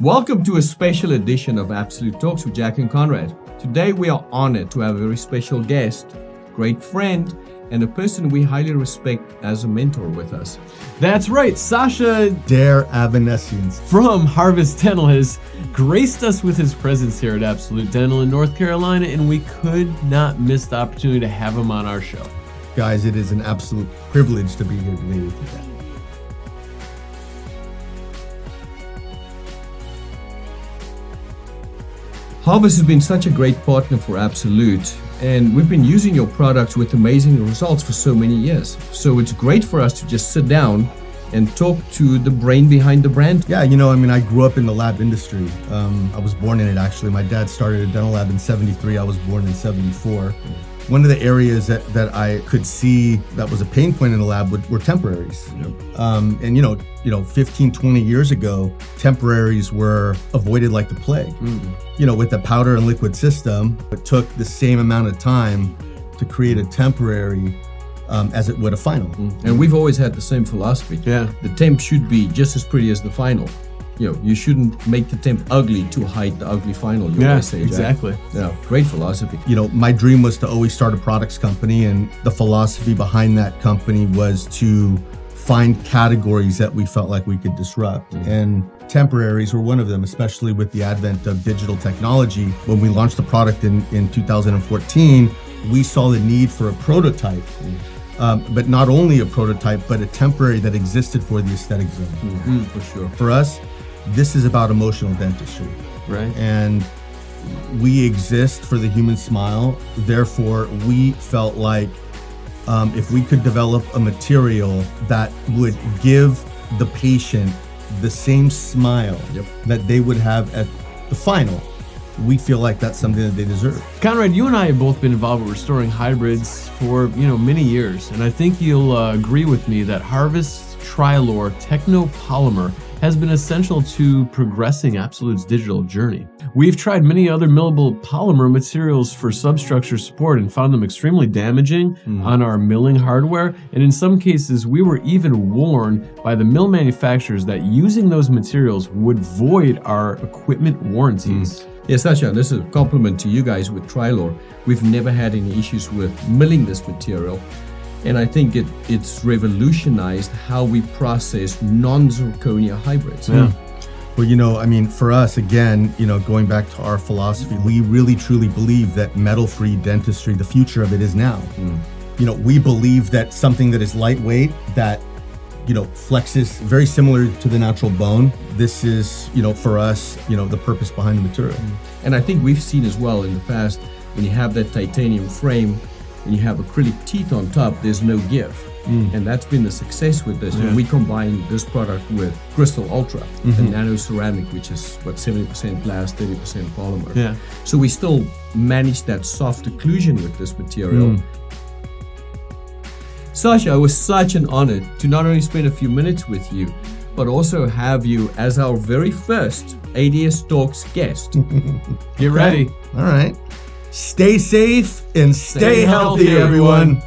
Welcome to a special edition of Absolute Talks with Jack and Conrad. Today we are honored to have a very special guest, great friend, and a person we highly respect as a mentor with us. That's right, Sasha Dare Avanescence from Harvest Dental has graced us with his presence here at Absolute Dental in North Carolina, and we could not miss the opportunity to have him on our show. Guys, it is an absolute privilege to be here today with you guys. Harvest has been such a great partner for Absolute, and we've been using your products with amazing results for so many years. So it's great for us to just sit down and talk to the brain behind the brand. Yeah, I grew up in the lab industry. I was born in it, actually. My dad started a dental lab in 73. I was born in 74. One of the areas that I could see that was a pain point in the lab were temporaries. Yep. 15, 20 years ago, temporaries were avoided like the plague. Mm-hmm. With the powder and liquid system, it took the same amount of time to create a temporary as it would a final. Mm-hmm. And we've always had the same philosophy. Yeah. The temp should be just as pretty as the final. You shouldn't make the temp ugly to hide the ugly final. Always say, exactly. Yeah, great philosophy. My dream was to always start a products company, and the philosophy behind that company was to find categories that we felt like we could disrupt. Mm-hmm. And temporaries were one of them, especially with the advent of digital technology. When we launched the product in 2014, we saw the need for a prototype. Mm-hmm. But not only a prototype, but a temporary that existed for the aesthetic zone. Mm-hmm, for sure. For us, this is about emotional dentistry. Right. And we exist for the human smile. Therefore, we felt like if we could develop a material that would give the patient the same smile that they would have at the final, we feel like that's something that they deserve. Conrad, you and I have both been involved with restoring hybrids for many years, and I think you'll agree with me that Harvest Trilor Technopolymer has been essential to progressing Absolute's digital journey. We've tried many other millable polymer materials for substructure support and found them extremely damaging on our milling hardware, and in some cases we were even warned by the mill manufacturers that using those materials would void our equipment warranties. Yeah, Sasha, this is a compliment to you guys with Trilor. We've never had any issues with milling this material. And I think it's revolutionized how we process non-zirconia hybrids. Yeah. Well, for us, again, going back to our philosophy, we really truly believe that metal-free dentistry, the future of it is now. We believe that something that is lightweight, that flexes very similar to the natural bone. This is, for us, the purpose behind the material. And I think we've seen as well in the past, when you have that titanium frame and you have acrylic teeth on top, there's no give. And that's been the success with this. And we combine this product with Crystal Ultra, a nano ceramic, which is 70% glass, 30% polymer. Yeah. So we still manage that soft occlusion with this material. Sasha, it was such an honor to not only spend a few minutes with you, but also have you as our very first ADS Talks guest. Get ready. All right. Stay safe and stay healthy, everyone.